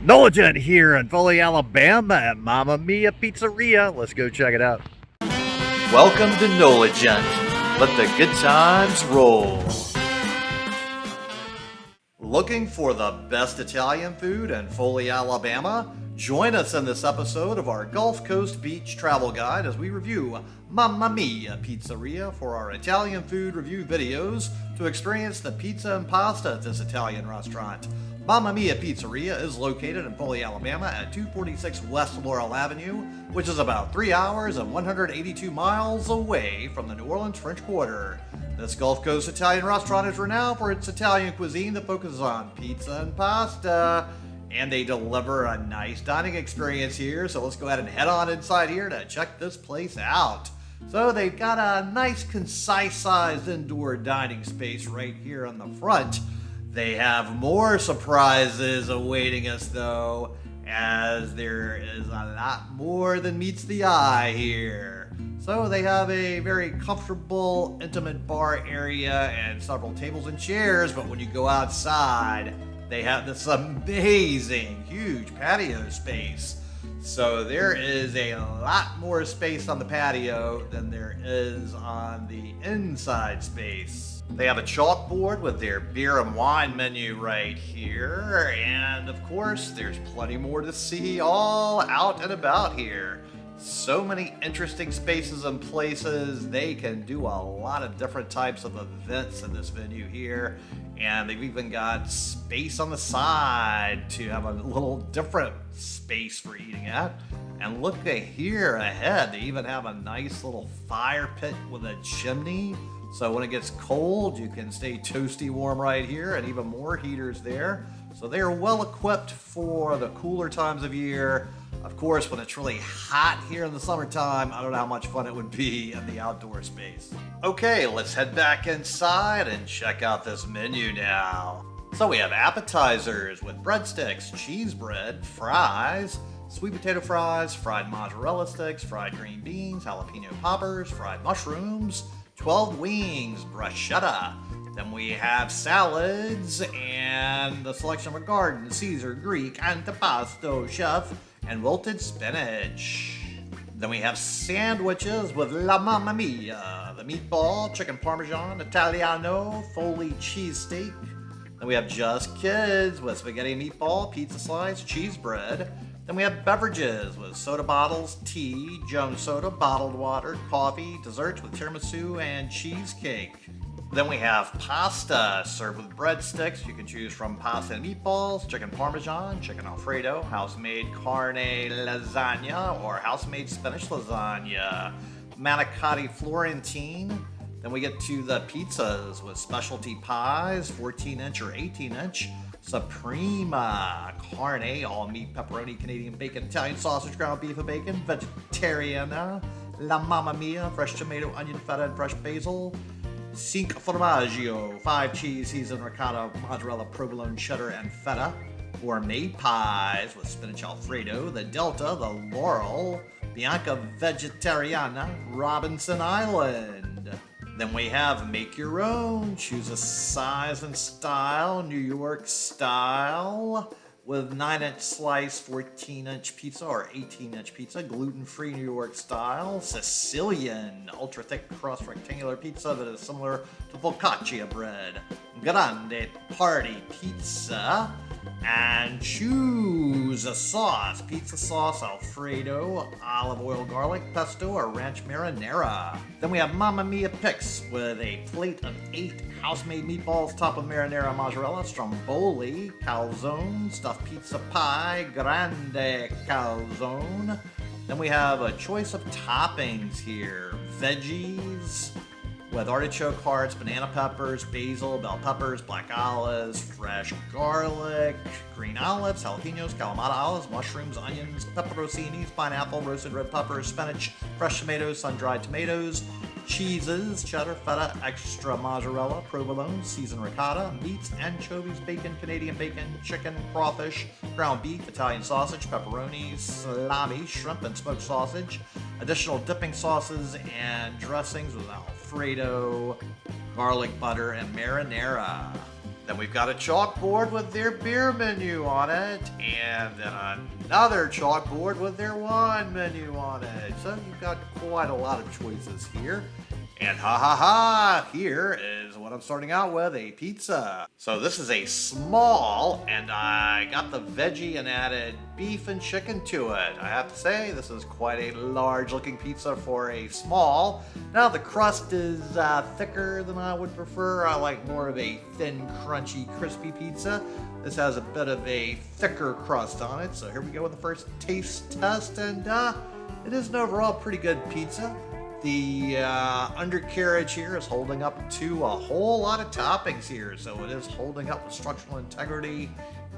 Gent here in Foley, Alabama at Mamma Mia Pizzeria. Let's go check it out. Welcome to NOLA, Gent. Let the good times roll. Looking for the best Italian food in Foley, Alabama? Join us in this episode of our Gulf Coast Beach travel guide as we review Mamma Mia Pizzeria for our Italian food review videos to experience the pizza and pasta at this Italian restaurant. Mamma Mia Pizzeria is located in Foley, Alabama at 246 West Laurel Avenue, which is about 3 hours and 182 miles away from the New Orleans French Quarter. This Gulf Coast Italian restaurant is renowned for its Italian cuisine that focuses on pizza and pasta, and they deliver a nice dining experience here, so let's go ahead and head on inside here to check this place out. So they've got a nice concise sized indoor dining space right here on the front. They have more surprises awaiting us though, as there is a lot more than meets the eye here. So they have a very comfortable, intimate bar area and several tables and chairs, but when you go outside, they have this amazing, huge patio space. So there is a lot more space on the patio than there is on the inside space. They have a chalkboard with their beer and wine menu right here, and of course there's plenty more to see all out and about here. So many interesting spaces and places. They can do a lot of different types of events in this venue here, and they've even got space on the side to have a little different space for eating at. And look at here ahead, they even have a nice little fire pit with a chimney. So when it gets cold, you can stay toasty warm right here, and even more heaters there. So they are well equipped for the cooler times of year. Of course, when it's really hot here in the summertime, I don't know how much fun it would be in the outdoor space. Okay, let's head back inside and check out this menu now. So we have appetizers with breadsticks, cheese bread, fries, sweet potato fries, fried mozzarella sticks, fried green beans, jalapeno poppers, fried mushrooms, 12 wings, bruschetta. Then we have salads and the selection of garden, Caesar, Greek, antipasto, chef, and wilted spinach. Then we have sandwiches with La Mamma Mia, the meatball, chicken parmesan, Italiano, Foley cheesesteak. Then we have just kids with spaghetti meatball, pizza slice, cheese bread. Then we have beverages with soda bottles, tea, Jones soda, bottled water, coffee, desserts with tiramisu and cheesecake. Then we have pasta served with breadsticks. You can choose from pasta and meatballs, chicken parmesan, chicken alfredo, house-made carne lasagna, or house-made spinach lasagna, manicotti Florentine. Then we get to the pizzas with specialty pies, 14-inch or 18-inch, Suprema, carne, all-meat, pepperoni, Canadian bacon, Italian sausage, ground beef and bacon, vegetariana, La Mamma Mia, fresh tomato, onion, feta, and fresh basil, Cinque Formaggio, 5 cheese, seasoned ricotta, mozzarella, provolone, cheddar, and feta, gourmet pies with spinach alfredo, the Delta, the Laurel, Bianca Vegetariana, Robinson Island. Then we have make your own, choose a size and style, New York style, with 9-inch slice, 14-inch pizza or 18-inch pizza, gluten-free New York style, Sicilian, ultra-thick crust rectangular pizza that is similar to focaccia bread, grande party pizza, and choose a sauce, pizza sauce, Alfredo, olive oil garlic, pesto, or ranch marinara. Then we have Mamma Mia Picks with a plate of 8 house-made meatballs topped with marinara mozzarella, stromboli, calzone, stuffed pizza pie, grande calzone. Then we have a choice of toppings here, veggies with artichoke hearts, banana peppers, basil, bell peppers, black olives, fresh garlic, green olives, jalapenos, Kalamata olives, mushrooms, onions, pepperoncinis, pineapple, roasted red peppers, spinach, fresh tomatoes, sun-dried tomatoes, cheeses, cheddar, feta, extra mozzarella, provolone, seasoned ricotta, meats, anchovies, bacon, Canadian bacon, chicken, crawfish, ground beef, Italian sausage, pepperoni, salami, shrimp, and smoked sausage, additional dipping sauces and dressings with Alfredo, garlic butter, and marinara. Then we've got a chalkboard with their beer menu on it, and then another chalkboard with their wine menu on it. So you've got quite a lot of choices here. And here is what I'm starting out with, a pizza. So this is a small, and I got the veggie and added beef and chicken to it. I have to say, this is quite a large looking pizza for a small. Now the crust is thicker than I would prefer. I like more of a thin, crunchy, crispy pizza. This has a bit of a thicker crust on it. So here we go with the first taste test, and it is an overall pretty good pizza. The undercarriage here is holding up to a whole lot of toppings here, so it is holding up with structural integrity.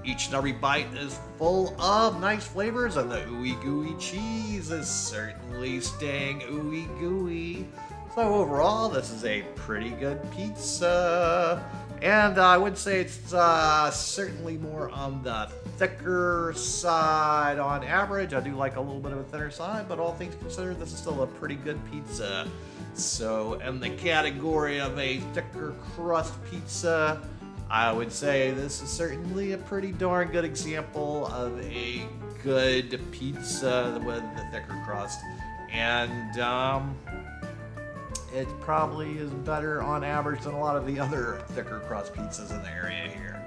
Each and every bite is full of nice flavors, and the ooey gooey cheese is certainly staying ooey gooey. So overall, this is a pretty good pizza. And I would say it's certainly more on the thicker side on average. I do like a little bit of a thinner side, but all things considered, this is still a pretty good pizza. So in the category of a thicker crust pizza, I would say this is certainly a pretty darn good example of a good pizza with the thicker crust. And it probably is better on average than a lot of the other thicker crust pizzas in the area here.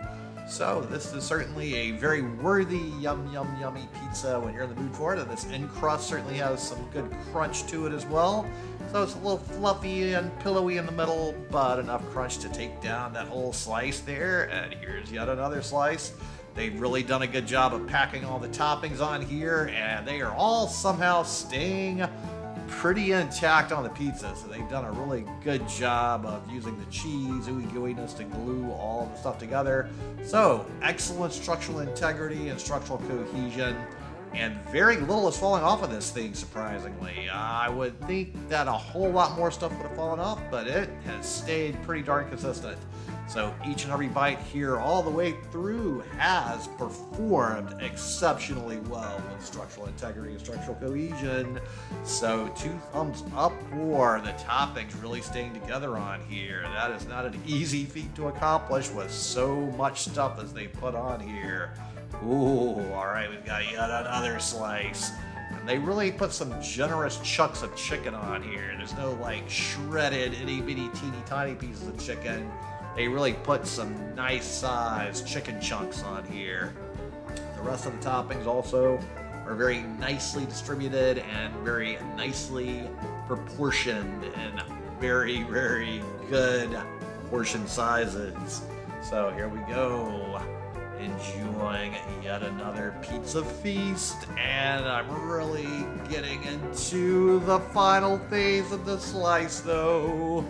So this is certainly a very worthy yummy pizza when you're in the mood for it, and this end crust certainly has some good crunch to it as well. So it's a little fluffy and pillowy in the middle, but enough crunch to take down that whole slice there. And here's yet another slice. They've really done a good job of packing all the toppings on here, and they are all somehow staying pretty intact on the pizza. So they've done a really good job of using the cheese, ooey gooiness to glue all the stuff together. So excellent structural integrity and structural cohesion, and very little is falling off of this thing, surprisingly. I would think that a whole lot more stuff would have fallen off, but it has stayed pretty darn consistent. So each and every bite here all the way through has performed exceptionally well with structural integrity and structural cohesion. So 2 thumbs up for the toppings really staying together on here. That is not an easy feat to accomplish with so much stuff as they put on here. Ooh, all right, we've got yet another slice. And they really put some generous chunks of chicken on here. There's no like shredded itty bitty teeny tiny pieces of chicken. They really put some nice sized chicken chunks on here. The rest of the toppings also are very nicely distributed and very nicely proportioned in very, very good portion sizes. So here we go, enjoying yet another pizza feast, and I'm really getting into the final phase of the slice though.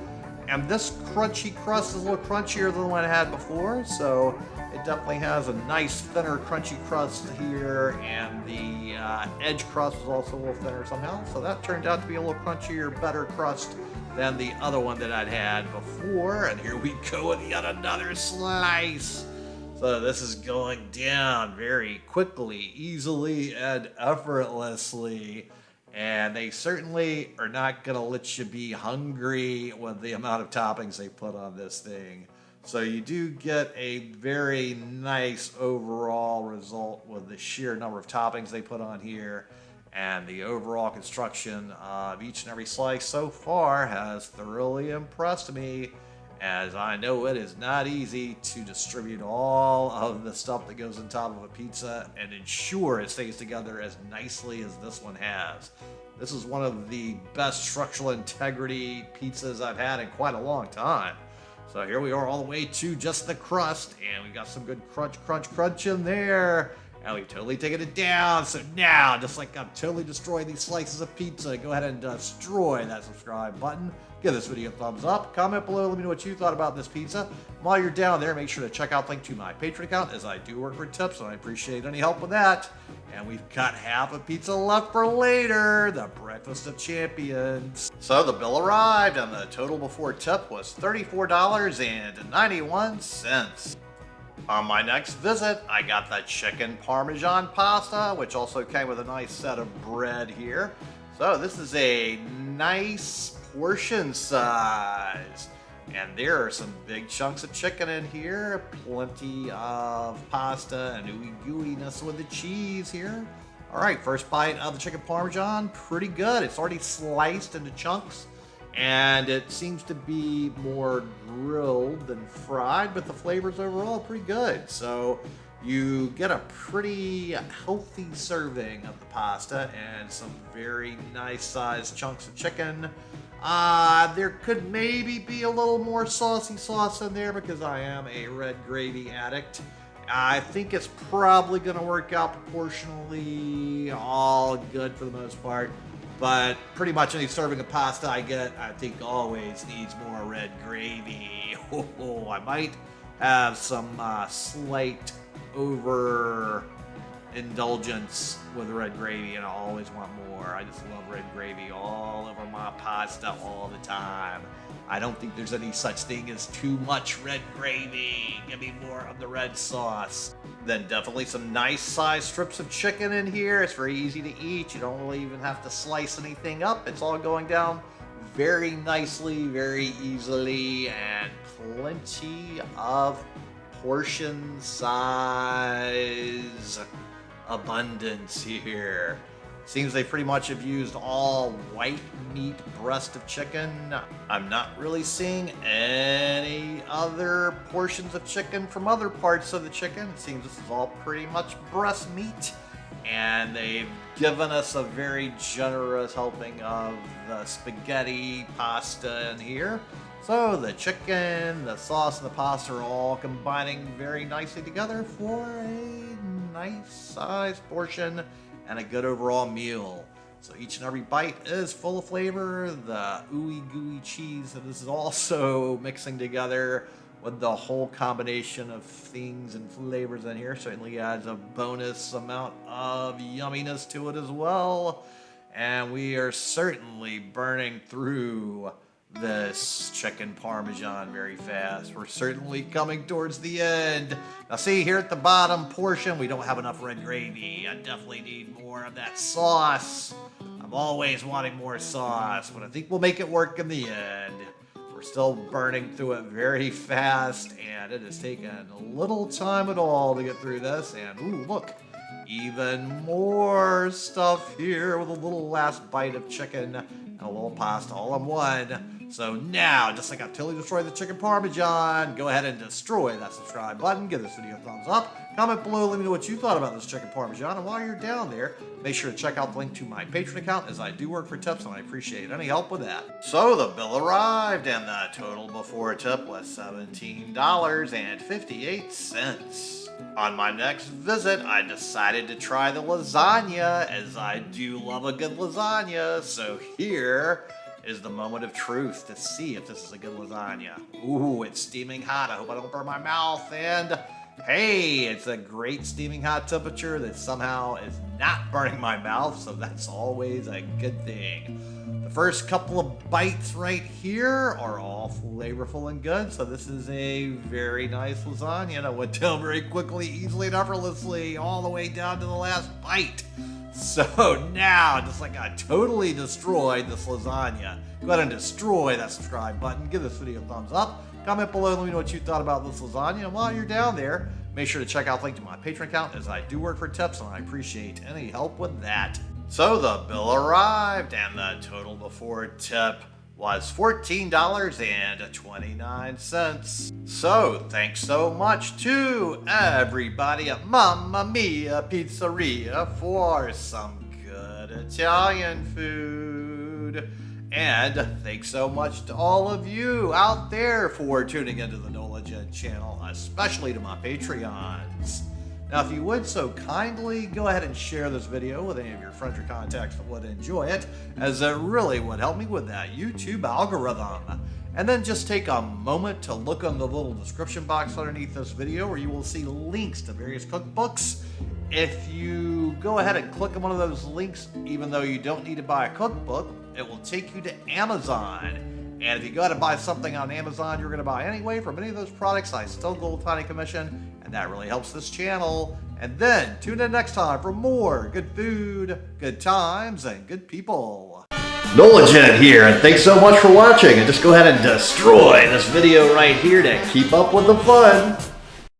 And this crunchy crust is a little crunchier than the one I had before, so it definitely has a nice thinner crunchy crust here, and the edge crust is also a little thinner somehow, so that turned out to be a little crunchier, better crust than the other one that I'd had before. And here we go with yet another slice. So this is going down very quickly, easily, and effortlessly. And they certainly are not going to let you be hungry with the amount of toppings they put on this thing. So you do get a very nice overall result with the sheer number of toppings they put on here. And the overall construction of each and every slice so far has thoroughly impressed me, as I know it is not easy to distribute all of the stuff that goes on top of a pizza and ensure it stays together as nicely as this one has. This is one of the best structural integrity pizzas I've had in quite a long time. So here we are all the way to just the crust, and we got some good crunch in there. And we've totally taken it down. So now, just like I'm totally destroying these slices of pizza, go ahead and destroy that subscribe button. Give this video a thumbs up. Comment below. Let me know what you thought about this pizza. While you're down there, make sure to check out the link to my Patreon account, as I do work for tips, and I appreciate any help with that. And we've got half a pizza left for later, the Breakfast of Champions. So the bill arrived, and the total before tip was $34.91. On my next visit, I got the chicken parmesan pasta, which also came with a nice set of bread here. So this is a nice portion size. And there are some big chunks of chicken in here, plenty of pasta and ooey gooiness with the cheese here. All right, first bite of the chicken parmesan, pretty good. It's already sliced into chunks, and it seems to be more grilled than fried, but the flavors overall pretty good. So you get a pretty healthy serving of the pasta and some very nice sized chunks of chicken. There could maybe be a little more saucy sauce in there because I am a red gravy addict. I think it's probably going to work out proportionally all good for the most part. But pretty much any serving of pasta I get, I think always needs more red gravy. Oh, I might have some slight over indulgence with red gravy, and I always want more. I just love red gravy all over my pasta all the time. I don't think there's any such thing as too much red gravy. Give me more of the red sauce. Then definitely some nice sized strips of chicken in here. It's very easy to eat. You don't really even have to slice anything up. It's all going down very nicely, very easily, and plenty of portion size abundance here. Seems they pretty much have used all white meat breast of chicken. I'm not really seeing any other portions of chicken from other parts of the chicken. It seems this is all pretty much breast meat. And they've given us a very generous helping of the spaghetti pasta in here. So the chicken, the sauce, and the pasta are all combining very nicely together for a nice sized portion and a good overall meal. So each and every bite is full of flavor. The ooey gooey cheese that is also mixing together with the whole combination of things and flavors in here certainly adds a bonus amount of yumminess to it as well. And we are certainly burning through this chicken parmesan very fast. We're certainly coming towards the end. Now see, here at the bottom portion, we don't have enough red gravy. I definitely need more of that sauce. I'm always wanting more sauce, but I think we'll make it work in the end. We're still burning through it very fast, and it has taken little time at all to get through this. And ooh, look, even more stuff here with a little last bite of chicken and a little pasta all in one. So now, just like I totally destroyed the chicken parmesan, go ahead and destroy that subscribe button. Give this video a thumbs up. Comment below, let me know what you thought about this chicken parmesan. And while you're down there, make sure to check out the link to my Patreon account, as I do work for tips and I appreciate any help with that. So the bill arrived and the total before tip was $17.58. On my next visit, I decided to try the lasagna, as I do love a good lasagna. So here is the moment of truth to see if this is a good lasagna. Ooh, it's steaming hot. I hope I don't burn my mouth. And hey, it's a great steaming hot temperature that somehow is not burning my mouth, so that's always a good thing. The first couple of bites right here are all flavorful and good, so this is a very nice lasagna, and it went down very quickly, easily, and effortlessly, all the way down to the last bite. So now, just like I totally destroyed this lasagna, go ahead and destroy that subscribe button, give this video a thumbs up, comment below, let me know what you thought about this lasagna, and while you're down there, make sure to check out the link to my Patreon account, as I do work for tips, and I appreciate any help with that. So the bill arrived, and the total before tip was $14.29. So thanks so much to everybody at Mamma Mia Pizzeria for some good Italian food. And thanks so much to all of you out there for tuning into the NOLA Gent channel, especially to my Patreons. Now, if you would so kindly, go ahead and share this video with any of your friends or contacts that would enjoy it, as it really would help me with that YouTube algorithm. And then just take a moment to look on the little description box underneath this video, where you will see links to various cookbooks. If you go ahead and click on one of those links, even though you don't need to buy a cookbook, it will take you to Amazon. And if you go ahead and buy something on Amazon you're going to buy anyway from any of those products, I still get a little tiny commission, and that really helps this channel. And then tune in next time for more good food, good times, and good people. NOLA Gent here, and thanks so much for watching. And just go ahead and destroy this video right here to keep up with the fun.